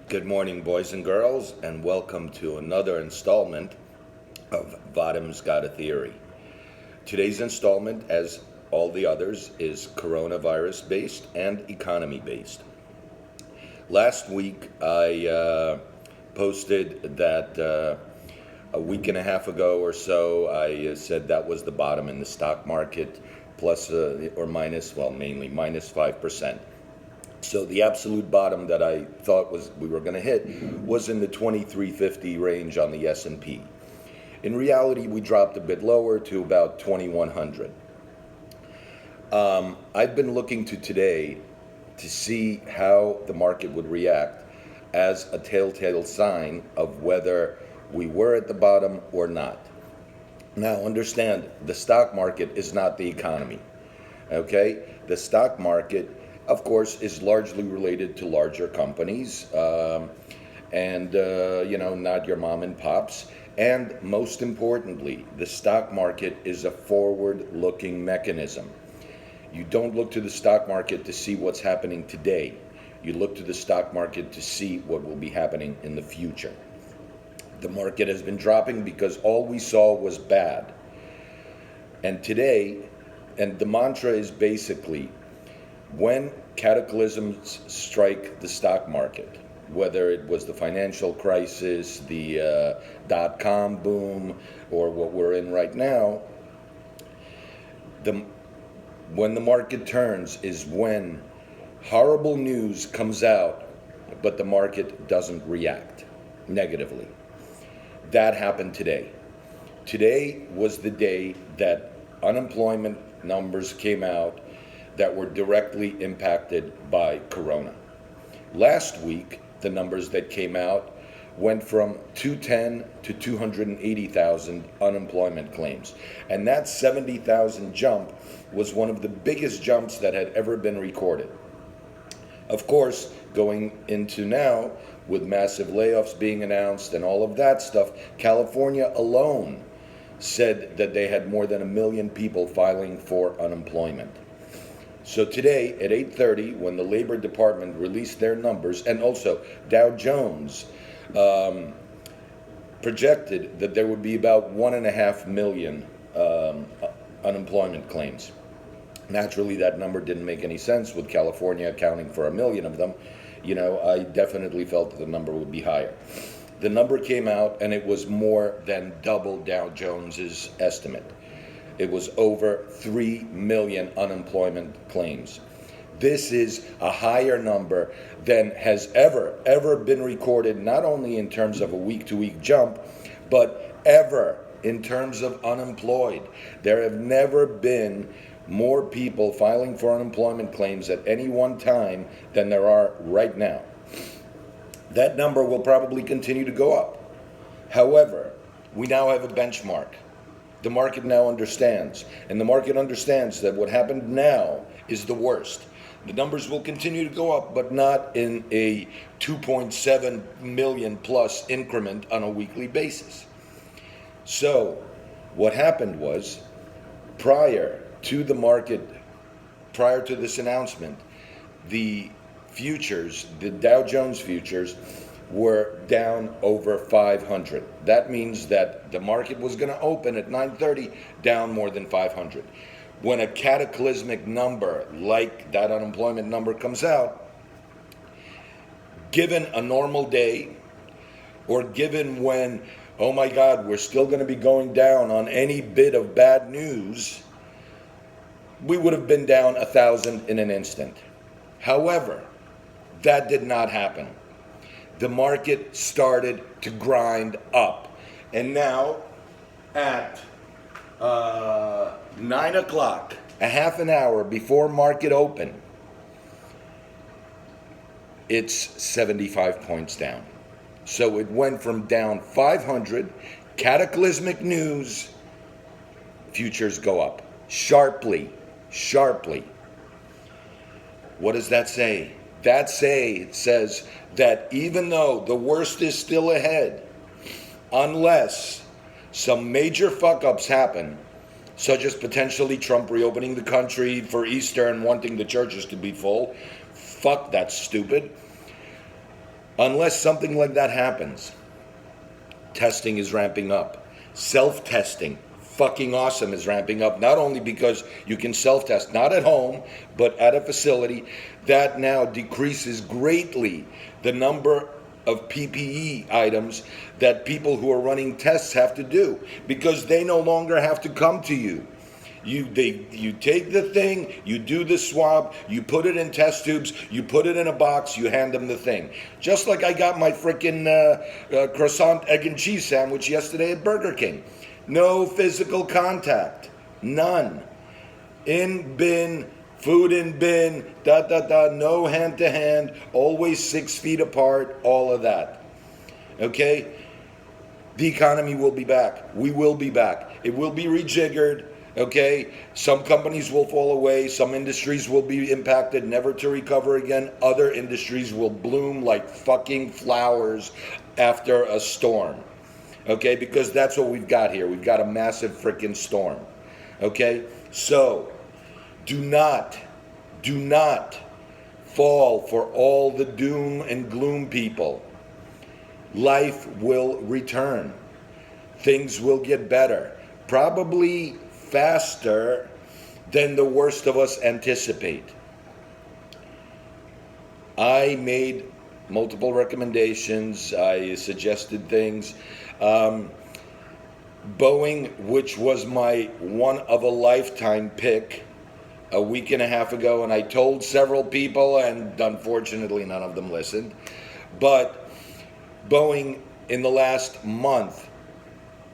Good morning, boys and girls, and welcome to another installment of Vadim's Got a Theory. Today's installment, as all the others, is coronavirus based and economy based. Last week, I posted that a week and a half ago or so, I said that was the bottom in the stock market, plus or minus, well, mainly minus 5%. So the absolute bottom that I thought we were going to hit was in the 2350 range on the S&P. In reality, we dropped a bit lower to about 2100. I've been looking to today to see how the market would react as a telltale sign of whether we were at the bottom or not. Now, understand, the stock market is not the economy. Okay? The stock market, of course, is largely related to larger companies and not your mom and pops. And most importantly, the stock market is a forward-looking mechanism. You don't look to the stock market to see what's happening today. You look to the stock market to see what will be happening in the future. The market has been dropping because all we saw was bad. And today, and the mantra is basically, when cataclysms strike the stock market, whether it was the financial crisis, the dot-com boom, or what we're in right now, when the market turns is when horrible news comes out, but the market doesn't react negatively. That happened today. Today was the day that unemployment numbers came out that were directly impacted by Corona. Last week, the numbers that came out went from 210 to 280,000 unemployment claims. And that 70,000 jump was one of the biggest jumps that had ever been recorded. Of course, going into now, with massive layoffs being announced and all of that stuff, California alone said that they had more than 1 million people filing for unemployment. So today at 8:30, when the Labor Department released their numbers, and also Dow Jones projected that there would be about 1.5 million unemployment claims. Naturally, that number didn't make any sense with California accounting for 1 million of them. I definitely felt that the number would be higher. The number came out and it was more than double Dow Jones's estimate. It was over 3 million unemployment claims. This is a higher number than has ever been recorded, not only in terms of a week-to-week jump, but ever in terms of unemployed. There have never been more people filing for unemployment claims at any one time than there are right now. That number will probably continue to go up. However, we now have a benchmark. The market now understands, and the market understands that what happened now is the worst. The numbers will continue to go up, but not in a 2.7 million plus increment on a weekly basis. So what happened was, prior to this announcement, the futures, the Dow Jones futures, were down over 500. That means that the market was going to open at 9:30 down more than 500. When a cataclysmic number like that unemployment number comes out, given a normal day, or given when, oh my God, we're still going to be going down on any bit of bad news, we would have been down 1,000 in an instant. However, that did not happen. The market started to grind up. And now at 9 o'clock, a half an hour before market open, it's 75 points down. So it went from down 500, cataclysmic news, futures go up sharply. What does that say? It says that even though the worst is still ahead, unless some major fuck-ups happen, such as potentially Trump reopening the country for Easter and wanting the churches to be full, fuck, that's stupid. Unless something like that happens, testing is ramping up. Self-testing, fucking awesome, is ramping up. Not only because you can self-test, not at home, but at a facility. That now decreases greatly the number of PPE items that people who are running tests have to do, because they no longer have to come to you. You take the thing, you do the swab, you put it in test tubes, you put it in a box, you hand them the thing. Just like I got my freaking croissant, egg and cheese sandwich yesterday at Burger King. No physical contact, none. In bin, food in bin, no hand to hand, always 6 feet apart, all of that. Okay? The economy will be back. We will be back. It will be rejiggered. Okay, some companies will fall away, some industries will be impacted, never to recover again. Other industries will bloom like fucking flowers after a storm. Okay, because that's what we've got here. We've got a massive freaking storm. Okay, so do not fall for all the doom and gloom people. Life will return. Things will get better. Probably faster than the worst of us anticipate. I made multiple recommendations. I suggested things. Boeing, which was my one of a lifetime pick a week and a half ago, and I told several people, and unfortunately none of them listened, but Boeing in the last month,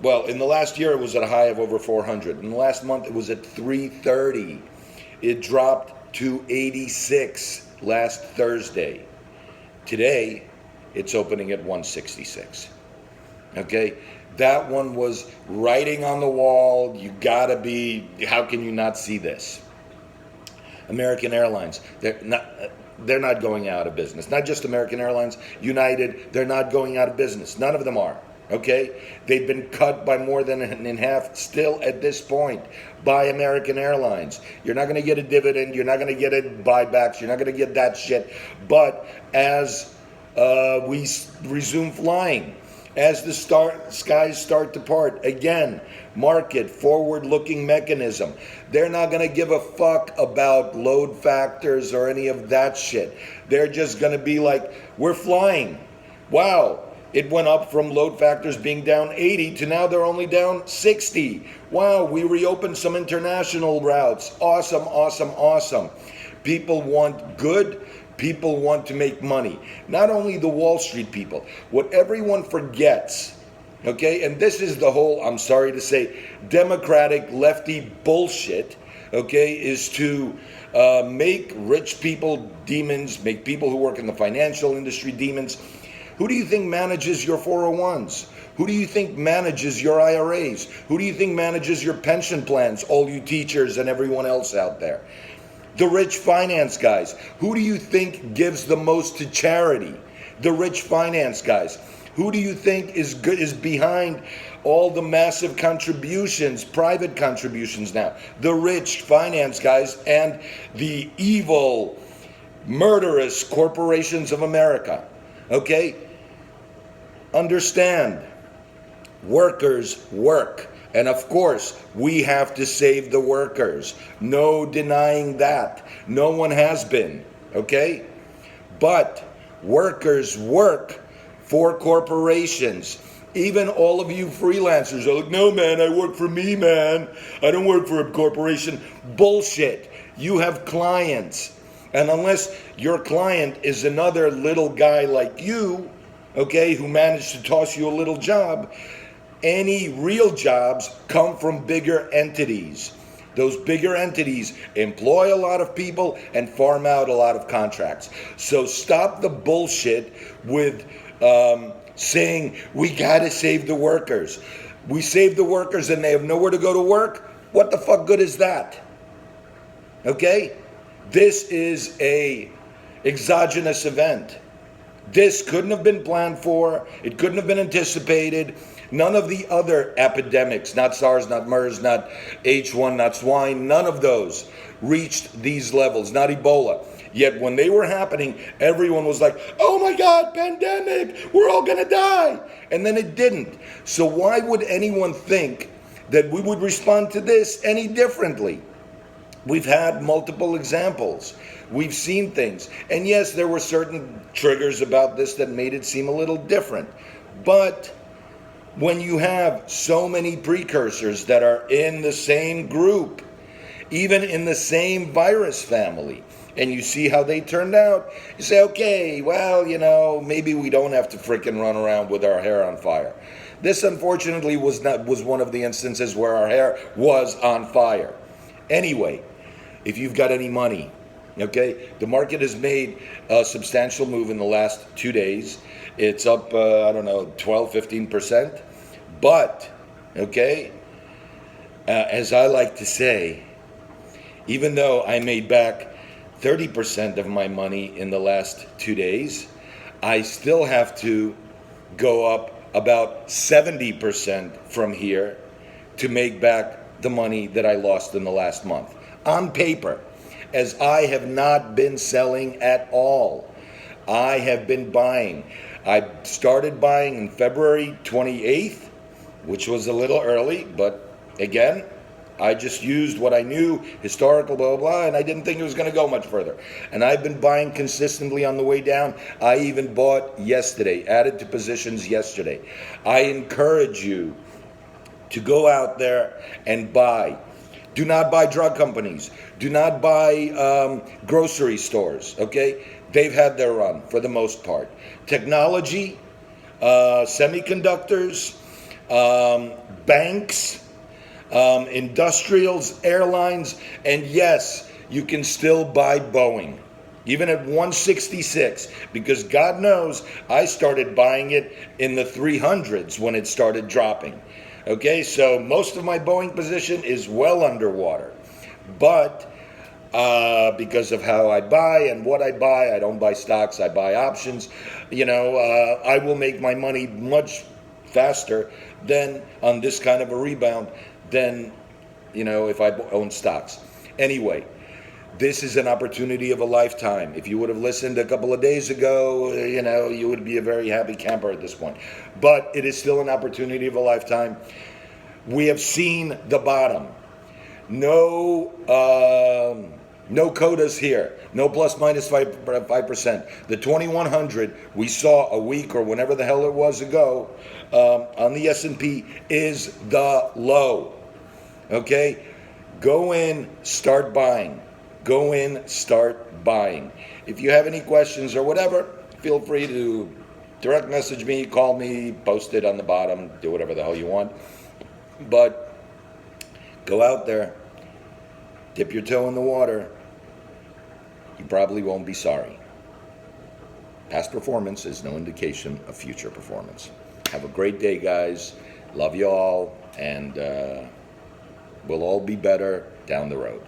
well, in the last year it was at a high of over 400. In the last month it was at 330. It dropped to 86 last Thursday. Today it's opening at 166. Okay? That one was writing on the wall. You gotta be, how can you not see this? American Airlines, they're not going out of business. Not just American Airlines, United, they're not going out of business. None of them are. Okay? They've been cut by more than in half still at this point by American Airlines. You're not going to get a dividend. You're not going to get a buybacks. You're not going to get that shit. But as we resume flying, as the skies start to part, again, market forward-looking mechanism. They're not going to give a fuck about load factors or any of that shit. They're just going to be like, we're flying. Wow. It went up from load factors being down 80 to now they're only down 60. Wow, we reopened some international routes. Awesome, awesome, awesome. People want good. People want to make money. Not only the Wall Street people. What everyone forgets, okay, and this is the whole, I'm sorry to say, Democratic lefty bullshit, okay, is to make rich people demons, make people who work in the financial industry demons. Who do you think manages your 401s? Who do you think manages your IRAs? Who do you think manages your pension plans, all you teachers and everyone else out there? The rich finance guys. Who do you think gives the most to charity? The rich finance guys. Who do you think is behind all the massive contributions, private contributions now? The rich finance guys and the evil, murderous corporations of America. Okay? Understand, workers work. And of course, we have to save the workers. No denying that. No one has been. Okay? But workers work for corporations. Even all of you freelancers are like, no man, I work for me, man. I don't work for a corporation. Bullshit. You have clients. And unless your client is another little guy like you, okay, who managed to toss you a little job, any real jobs come from bigger entities. Those bigger entities employ a lot of people and farm out a lot of contracts. So stop the bullshit with saying we gotta save the workers. We save the workers and they have nowhere to go to work? What the fuck good is that? Okay? This is a exogenous event. This couldn't have been planned for. It couldn't have been anticipated. None of the other epidemics, not SARS, not MERS, not H1, not swine, none of those reached these levels, not Ebola. Yet when they were happening, everyone was like, oh my God, pandemic, we're all gonna die. And then it didn't. So why would anyone think that we would respond to this any differently? We've had multiple examples. We've seen things. And yes, there were certain triggers about this that made it seem a little different. But when you have so many precursors that are in the same group, even in the same virus family, and you see how they turned out, you say, okay, well, maybe we don't have to freaking run around with our hair on fire. This, unfortunately, was one of the instances where our hair was on fire. Anyway, if you've got any money, okay, the market has made a substantial move in the last 2 days. It's up, 12, 15%. But, okay, as I like to say, even though I made back 30% of my money in the last 2 days, I still have to go up about 70% from here to make back the money that I lost in the last month. On paper, as I have not been selling at all. I have been buying. I started buying on February 28th, which was a little early, but again, I just used what I knew, historical, blah, blah, blah, and I didn't think it was going to go much further. And I've been buying consistently on the way down. I even bought yesterday, added to positions yesterday. I encourage you to go out there and buy. Do not buy drug companies. Do not buy grocery stores, okay? They've had their run for the most part. Technology, semiconductors, banks, industrials, airlines, and yes, you can still buy Boeing, even at 166, because God knows I started buying it in the 300s when it started dropping. Okay, so most of my Boeing position is well underwater, but because of how I buy and what I buy, I don't buy stocks, I buy options. I will make my money much faster than on this kind of a rebound than, if I own stocks. Anyway, this is an opportunity of a lifetime. If you would have listened a couple of days ago, you would be a very happy camper at this point. But it is still an opportunity of a lifetime. We have seen the bottom. No quotas here. No plus minus 5%. The 2100 we saw a week or whenever the hell it was ago on the S&P is the low. Okay? Go in, start buying. Go in, start buying. If you have any questions or whatever, feel free to direct message me, call me, post it on the bottom, do whatever the hell you want. But go out there, dip your toe in the water. You probably won't be sorry. Past performance is no indication of future performance. Have a great day, guys. Love you all, and we'll all be better down the road.